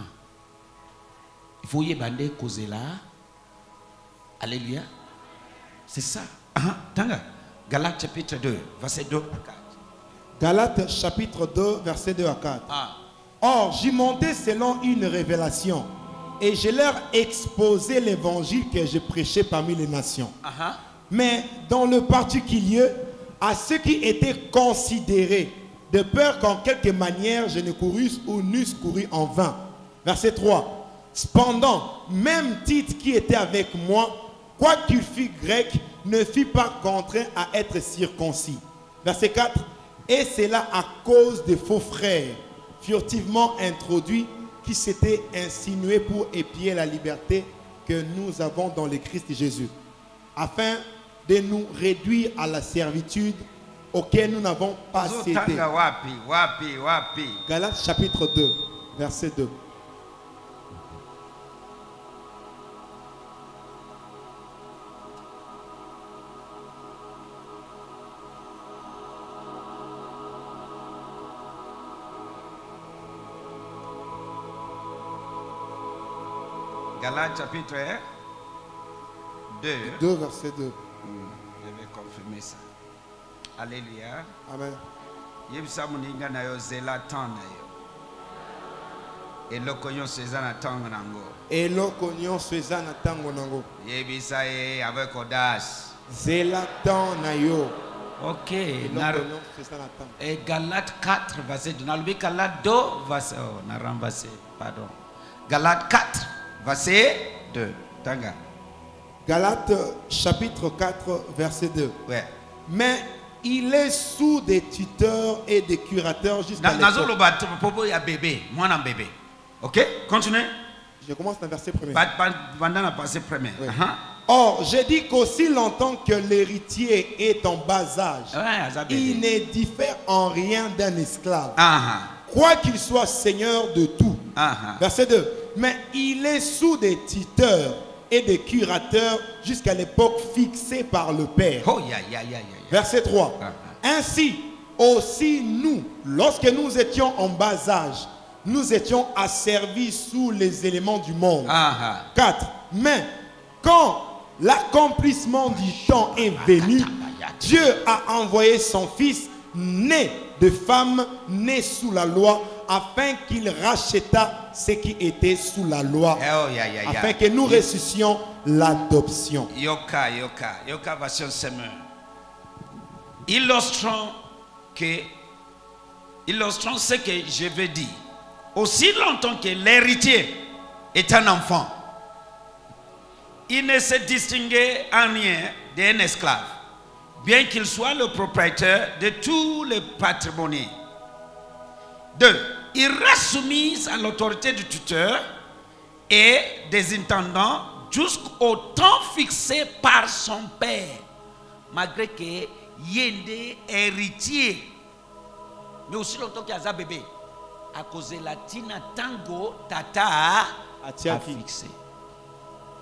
Il faut yebande kozela. Alléluia. C'est ça. Tanga. Galates chapitre 2, verset 2 à 4. Galates chapitre 2, verset 2 à 4. Or, j'y montais selon une révélation et je leur exposais l'évangile que je prêchais parmi les nations. Mais dans le particulier, à ceux qui étaient considérés, de peur qu'en quelque manière je ne courusse ou n'eusse couru en vain. Verset 3. Cependant, même Tite qui était avec moi, quoiqu'il fût grec, ne fut pas contraint à être circoncis. Verset 4. Et c'est là à cause des faux frères, furtivement introduits, qui s'étaient insinués pour épier la liberté que nous avons dans le Christ Jésus, afin de nous réduire à la servitude auquel nous n'avons pas cédé. Galates chapitre 2, verset 2. Galates chapitre 2. 2 verset 2. Je vais confirmer ça. Alléluia. Amen. Yebisa muninga na yo zela tan na yo. Elokonyo sezana tango nango. Elokonyo sezana tango nango. Yebisa ye avec audace. Zela tan na yo. Ok. Et Galates 4 verset 2. Nalubi Galates 2 verset. Oh, na rambase. Pardon. Galates 4 verset 2. Galates chapitre 4 verset 2. Ouais. Mais il est sous des tuteurs et des curateurs jusqu'à l'époque. Bébé. Ok, continuez. Je commence dans le verset premier. Oui. Or, j'ai dit qu'aussi longtemps que l'héritier est en bas âge, il ne diffère en rien d'un esclave, quoi qu'il soit seigneur de tout. Verset 2. Mais il est sous des tuteurs et des curateurs jusqu'à l'époque fixée par le Père. Verset 3. Ainsi, aussi nous, lorsque nous étions en bas âge, nous étions asservis sous les éléments du monde. 4. Mais quand l'accomplissement du temps est venu, Dieu a envoyé son Fils, né de femme, né sous la loi, afin qu'il racheta ce qui était sous la loi, afin que nous ressuscitions l'adoption. Yoka version Semeur. Illustrons ce que je veux dire. Aussi longtemps que l'héritier est un enfant, il ne se distinguait en rien d'un esclave, bien qu'il soit le propriétaire de tous les patrimonies. 2. Il reste soumis à l'autorité du tuteur et des intendants jusqu'au temps fixé par son père, malgré que Yende héritier, mais aussi longtemps qu'il y a un bébé, à cause de la tina tango tata a fixé.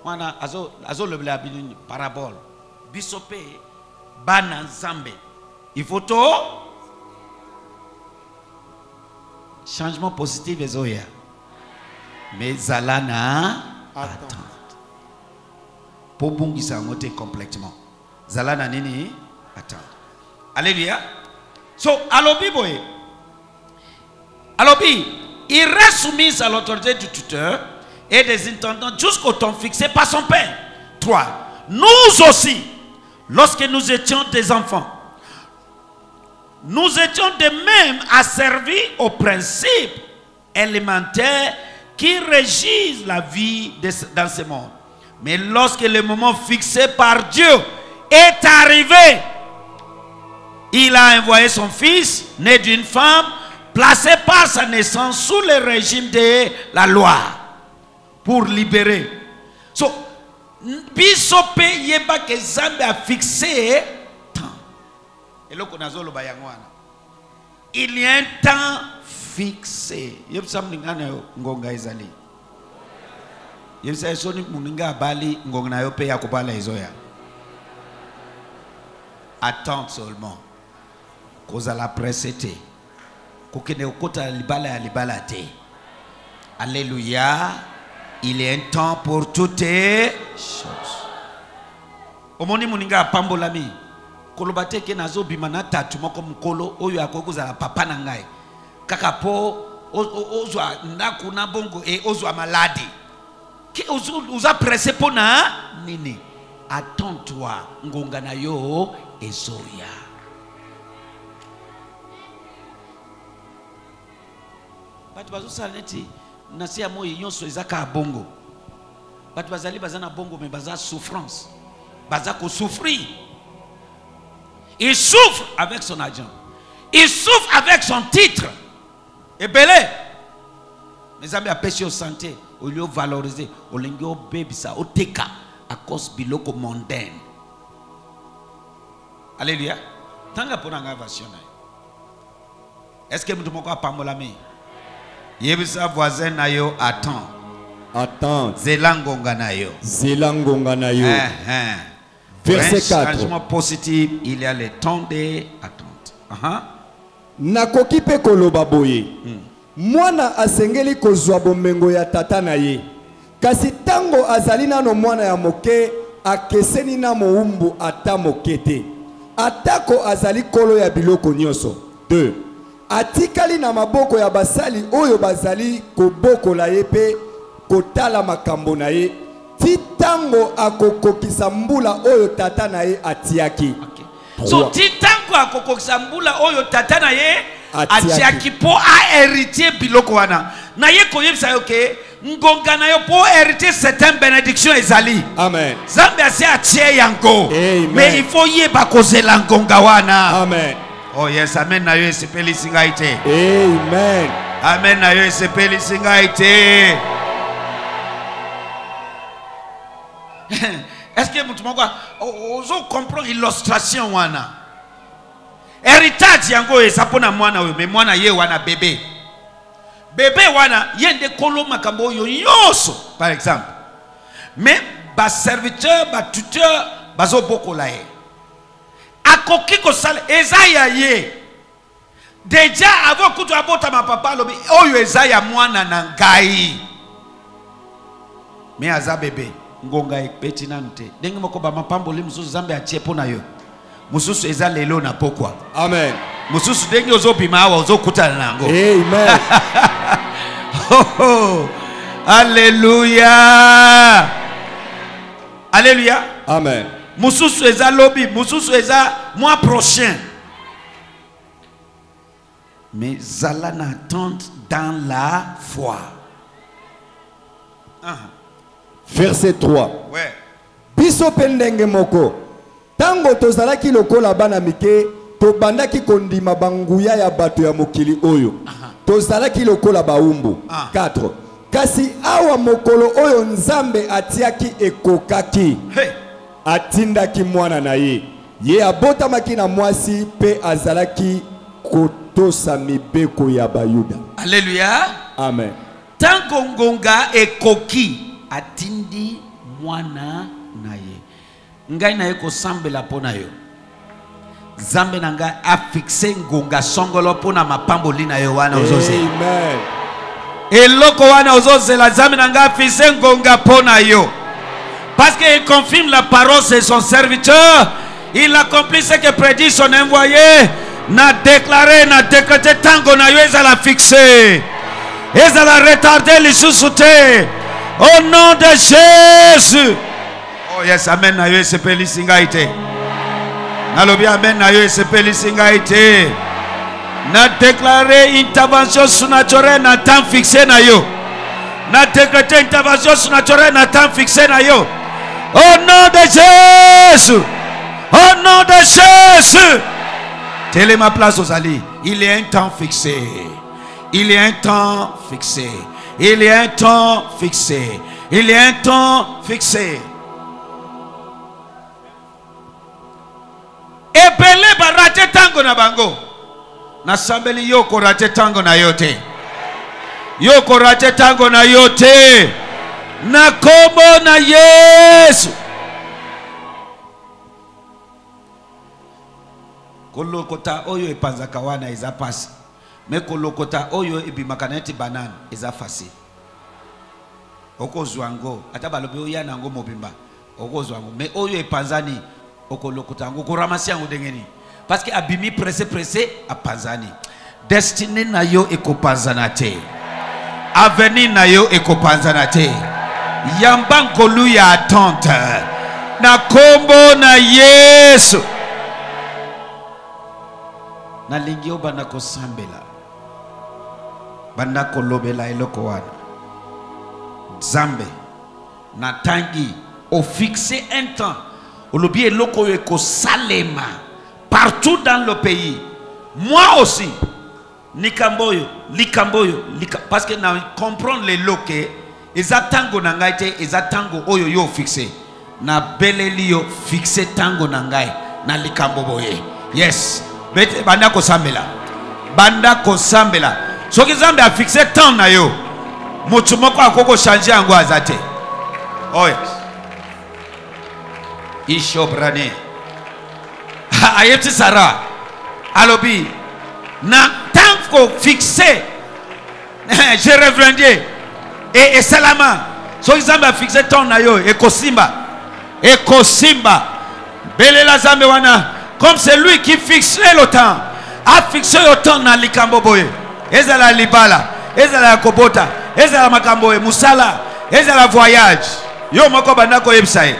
Wana azo le blabini parabole bisope bana nzambe. Il faut tout changement positif et zoya. Mais zalana attente. Pour bungisa ngote complètement. Zalana nini attente. Alléluia. So alobi boy. Alobi, il reste soumis à l'autorité du tuteur et des intendants jusqu'au temps fixé par son père. 3. Nous aussi, lorsque nous étions des enfants, nous étions de même asservis aux principes élémentaires qui régissent la vie dans ce monde. Mais lorsque le moment fixé par Dieu est arrivé, il a envoyé son fils, né d'une femme, placé par sa naissance sous le régime de la loi, pour libérer. So, bisope yeba que Zambe a fixé temps. Et là, il y a un temps fixé. Attends seulement. Cause à la précédé. Alléluia. Il y a un temps pour toutes choses. Omoni muninga pambolami. Kolobate ke nazo bimana tatu moko mukolo oyo akokuza la papa na ngai. Kakapo ozwa ndaku na bongo e ozwa maladi. Ki uza pressé pona nini? Attends-toi ngonga na yo ezoya. Batu bazo saleti nasia moyi nyonso ezaka bongo. Batu bazali bazana bongo mais baza souffrance. Baza ko souffrir. Il souffre avec son argent. Il souffre avec son titre. Et belé. Mes amis, à pêcher au santé, au lieu de valoriser, au lieu de bébisa, au teka, à cause de biloko mondaine. Alléluia. Tanga pour une version. Est-ce que vous avez pamolami? Yebisa voisin na yo attend. Attends. Zelangonga na yo. Zelangonga na yo. Verset 4. Changement positif, il y a le temps d'attente. Nakoki pe koloba boye. Mwana asengeli kozwa bomengo ya tata na ye. Kasi tango azali nano mwana ya moke akeseni na moumbu ata mokete. Atako azali kolo ya biloko nyonso. 2. Atikali na maboko ya basali oyo bazali koboko la ye pe kotala makambo na ye. Titango akokokisa mbula oyo tata na ye atiaki. So titango akokokisa mbula oyo tata na ye atiaki po a héritier biloko wana. Na ye koyebisa yo ke ngonga na yo pour hériter certaines bénédictions ezali. Amen. Zambe ase atie yango. Amen. Mais il faut yeba kozela ngonga wana. Amen. Oh yes, amen na yo esepeli singa ite. Amen. Amen na yo esepeli singa ite. Est-ce que mutu moko ozo comprendre illustration wana? Héritage yango ezapona mwana oyo, mais mwana ye wana bébé. Bébé wana yende kolo makambo yo yoso par exemple. Mais ba serviteur, ba tuteur bazo bokola ye. Akoki ko sala ezaya ye. Déjà avant kutu abota ma papa lobi oyo ezaya mwana na ngai. Mais aza bébé ngonga ekpeti nante. Ndenge moko ba mapambo li mususu Zambe atie pona yo. Mususu eza lelo na pokwa. Amen. Mususu ndenge ozobima awa ozokutana nango. Amen. Oh, alléluia. Alléluia. Amen. Mususu eza lobby, mususu eza mois prochain. Mais zala n'attente dans la foi. Verset 3. Ouais. Biso pendenge moko. Tango tozalaki lokola bana mike, tobandaki kondima banguya ya bato ya mokili oyo. Tozalaki lokola baumbu. 4. Kasi awa mokolo oyo Nzambe atiaki ekokaki. Hey. Atindaki mwana na ye. Ye abotamaki na mwasi pe azalaki kotosa mibeko ya Bayuda. Alléluia. Amen. Tango ngonga ekoki atindi mwana na ye. Ngai na ye kosambela pona yo. Zambe na ngai a fixé ngonga songolo pona mapambo lina yo wana ozoze. Amen. Eloko wana ozozela Zambe na ngai a fixé ngonga pona yo. Parce qu'il confirme la parole de son serviteur. Il accomplit ce que prédit son envoyé. N'a déclaré, n'a décrété tango na yo ezala fixé. Ezala retardé les sous-soutés. Au nom de Jésus. Oh yes, amen na yo esepeli singa ite. Nalobi amen na yo esepeli singa ite. Na déclaré intervention surnaturelle na temps fixé na yo. Na décrété intervention surnaturelle na temps fixé na yo. Au nom de Jésus. Au nom de Jésus. Telle est ma place aux alliés. Il y a un temps fixé. Il y a un temps fixé. Il y a un temps fixé. Il y a un temps fixé. Ebele barate tango na bango. Na sambeli yoko rate tango na yote. Yoko rate tango na yote. Na kombo na Yesu. Kolokota oyo epanzaka wana eza pasi. Me kolokota oyo ebimakaneti banane eza facile. Okozwango ata balobi oya nango mobimba. Okozwango me oyo epanzani okolokota ngo koramasi yango dengeni. Parce que abimi pressé apanzani. Destiny na yo ekopanzana te. Avenir na yo ekopanzana te. Yamba nkolu ya attente. Na kombo na Yesu. Na lingi yo banda kosambela. Banda kolobela eloko wana. Zambe. Na tangi. O fixé un temps. Olobi eloko yo ekosalema. Partout dans le pays. Moi aussi. Likamboyo. Parce que na comprendre les loke. Eza tango na ngai te. Eza tango oyo yo fixé. Na beleli yo fixé tango na ngai. Na likamboboye. Yes. Banda kosambela. Banda kosambela. Soki Zambe a fixé temps na yo. Mutu moko akoko changer yango azate. Oh yes. Ishobrane. Ayepti Sarah. Alobi. Na tango fixé. Je reviendrai. Et salama. Soki Zambe a fixé temps na yo. Ekosimba. Belela Zambe wana. Comme c'est lui qui fixait le temps. A fixé le temps dans Likamboboye. Ezala libala. Ezala kobota. Ezala makamboye. Musala. Ezala voyage. Yo moko bandako yebsaye.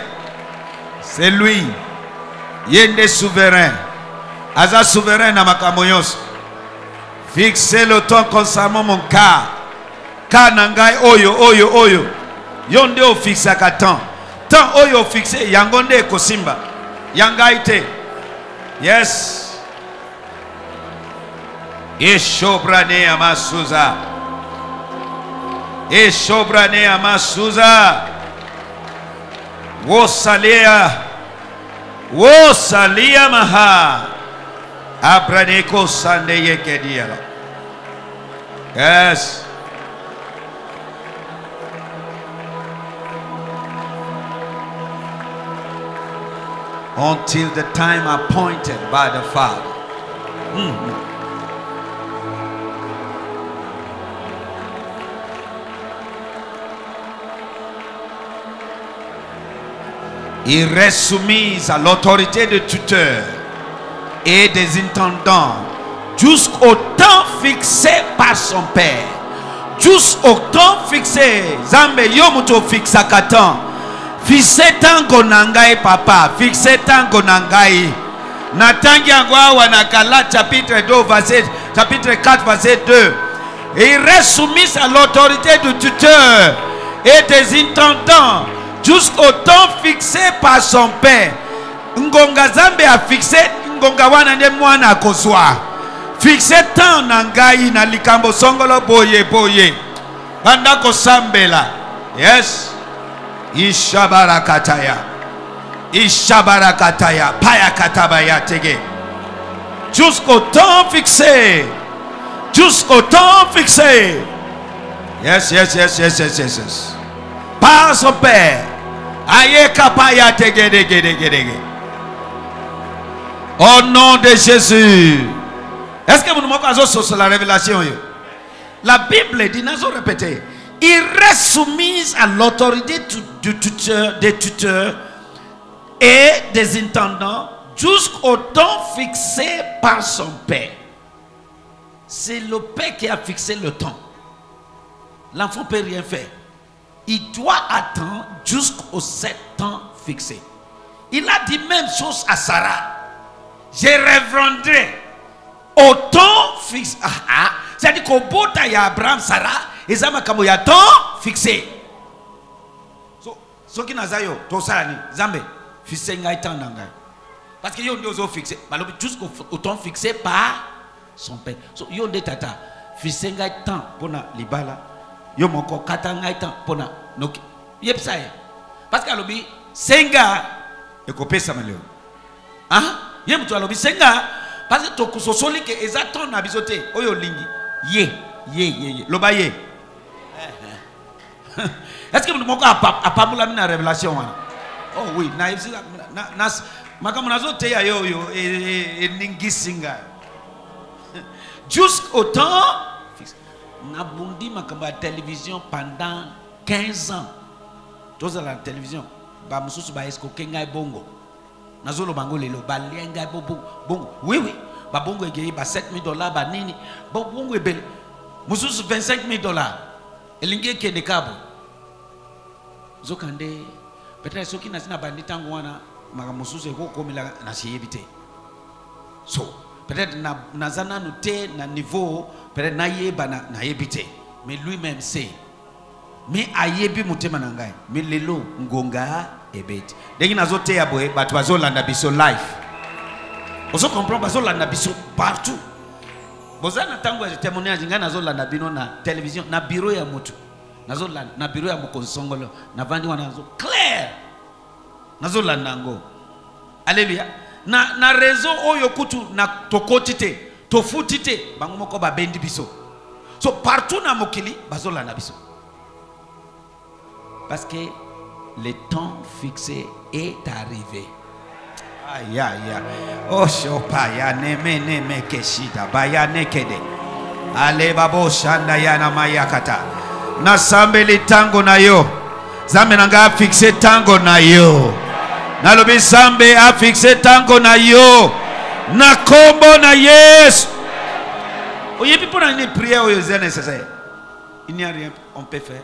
C'est lui. Yende souverain. Aza souverain na makamboyos. Fixez le temps concernant mon cas. Kanangai oyo oyo oyo. Yonde o fixe ka temps. Temps oyo fixe yangonde kosimba. Yangaite. Yes. Eshobrane amasuza. Eshobrane amasuza. Wosalia. Wosalia maha. Abraneko sande yekedia. Yes. Until the time appointed by the Father. Il reste soumis à l'autorité des tuteurs et des intendants jusqu'au temps fixé par son père. Jusqu'au temps fixé. Zambe yomuto fixa katan. Fixé tango nangai papa. Fixé tango nangai. Natangi angwa wanakala chapitre 2 verset chapitre 4 verset 2. Et il reste soumis à l'autorité du tuteur et des intendants jusqu'au temps fixé par son père. Ngonga Zambe a fixé ngonga wana ne mwana kozwa. Fixé temps nangai na likambo songolo boye boye. Banda kosambela. Yes. Ishabarakataya. Ishabarakataya. Paya katabaya tege. Jusqu'au temps fixé. Jusqu'au temps fixé. Yes, yes, yes, yes, yes, yes, yes. Par son père. Aye kapaya tege dege dege dege. Au nom de Jésus. Est-ce que vous nous montrez sur la révélation? La Bible dit, nous répéter, il reste soumis à l'autorité du tuteur, des tuteurs et des intendants jusqu'au temps fixé par son père. C'est le père qui a fixé le temps. L'enfant ne peut rien faire. Il doit attendre jusqu'au 7 temps fixé. Il a dit même chose à Sarah. Je reviendrai au temps fixé. C'est-à-dire qu'au bout de Abraham, Sarah, ils ont un temps fixé. Ce qui n'a pas eu, Zambé, fixé un temps. Parce qu'il y a un temps fixé. Jusqu'au temps fixé par son père. Il y a un tata, fixé un temps pour les balles. Il y a un temps pour les parce que l'objet, c'est un gars, et copier ça malheur. Ah, il y a un gars, c'est un gars. Parce que tu as soli que exactement na bisoté oyo lingi ye loba ye. Est-ce que vous m'avez pas la révélation? Oh oui, na makamu nazo te ya yo e ningi singa jusqu'au temps na bundi makamba télévision pendant 15 ans. Tous à la télévision ba mususu ba esko kenga bongo. Nazolo bango lelo balenga bongo. Oui oui, ba bongo ege ba $7,000 ba nini. Bongo ebel. Mususu $25,000. Elinge kende kabo. Zokande peut-être soki na sina bandita ngwana maka mususu eko komela na siyebite. So, peut-être na zana noté na niveau peut-être na yeba na yebite. Mais lui-même sait. Mais ayebi mutema nangai. Mais lelo ngonga ebet. Dès qu'il nazote ya boy, but bazolanda biso life. Oso comprend bazolanda biso partout. Bozana tango ya témoignage ngana nazolanda bino na télévision, na bureau ya mutu. Nazolanda na bureau ya mukonsongolo, na vandi wana nazo clair. Nazolanda ngo. Alléluia. Na réseau oyo kutu na tokotite, tofutite, bango moko ba bendi biso. So partout na mokili bazolanda biso. Parce que le temps fixé est arrivé. Aïe aïe aïe. Oh chopa ya neme keshita baya nekede. Ale babo shanda ya na mayakata. Na sambeli tango na yo. Zambe nanga fixé tango na yo. Na lobi sambe a fixé tango na yo. Na kombo na yes. Oyebi pour une prière oyo c'est nécessaire. Il n'y a rien on peut faire.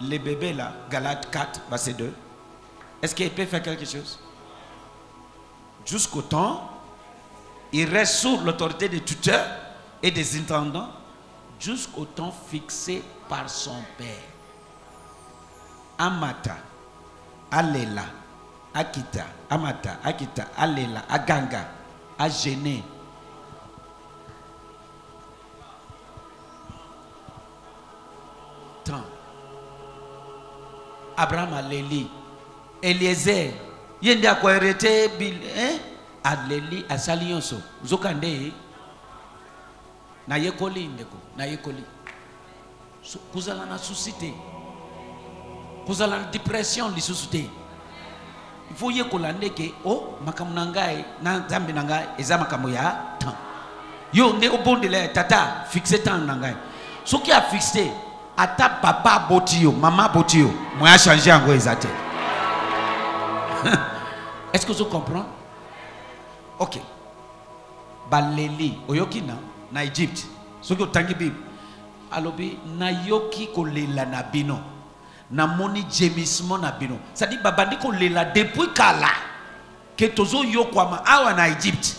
Les bébés là, Galates 4, verset 2, est-ce qu'il peut faire quelque chose? Jusqu'au temps, il reste sous l'autorité des tuteurs et des intendants jusqu'au temps fixé par son père. Amata, Alela, Akita, Amata, Akita, Alela, Aganga, Agéné. Temps. Abraham Aleli, Eliezer, yende akwerete bil, Aleli asalionso, zokande, na yekoli ndeko, na yekoli. Kuzala na suscité. Kuzala na dépression li suscité. Il faut yekolande ke oh makamunangai na zambi nangai eza makamuya temps. Yo ne obondele tata fixé temps nangai. Ce qui a fixé ata papa botio, maman botio, moi a changé en ezate. Est-ce que tu comprends? OK. Baleli oyokina na Egypte. Ce que tangi bib alobi na yoki kolela na bino. Na moni gémissement na bino. Ça dit babandi kolela depuis kala que tozo yokwama awa na Egypte.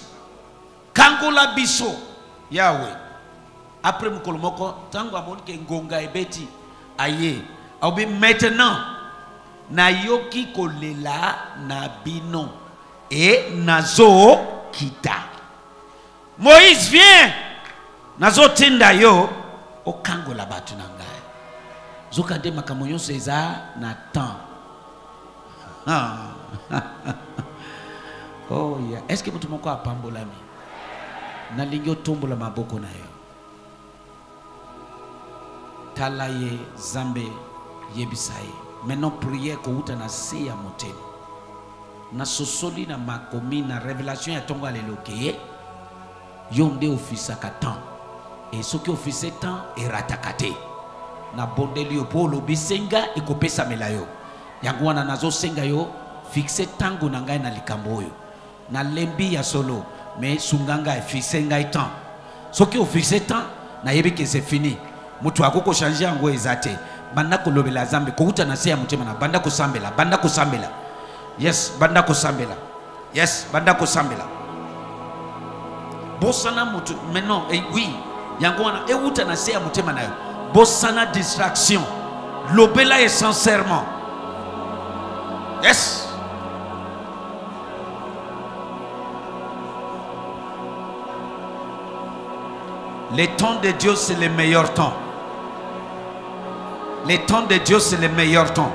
Kangola biso Yahweh. Après mukolomoko tango amoni ke ngonga ebeti aye. Obi maintenant na yoki kolela na bino et nazo kita. Moïse vient nazo tinda yo o kangola batu na ngai. Zokande makamonyo seza na temps. Oh yeah. Est-ce que mutu moko apambolami? Na lingyo tombola maboko na yo. Talaye zambe yebisaye. Maintenant prière ko uta na se ya motema. Na sosoli na makomi na révélation ya tonga leloke. Yonde ofisa ka temps. Et ce qui office temps est ratakate. Na bondeli yo polo bisenga ekopesa melayo. Yango wana nazo senga yo fixe tango na ngai na likambo yo. Na lembi ya solo mais sunganga fixe ngai temps. Ce qui office temps na yebi que c'est fini. Mutu akoko changer yango ezate. Banda ko lobela zambe ko uta na se ya mutema na banda ko sambela, banda ko sambela. Yes, banda ko sambela. Yes, banda ko sambela. Bosana mutu maintenant oui, yango wana e uta na se ya mutema na yo. Bosana distraction. Lobela est sincèrement. Yes. Les temps de Dieu, c'est le meilleur temps. Les temps de Dieu, c'est le meilleur temps.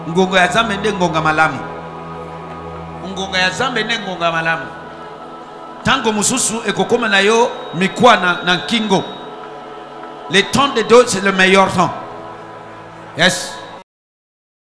Ngonga ya zambe nde ngonga malamu. Ngonga ya zambe nde ngonga malamu. Tango mususu ekokoma na yo mikwa na kingo. Les temps de Dieu, c'est le meilleur temps. Yes.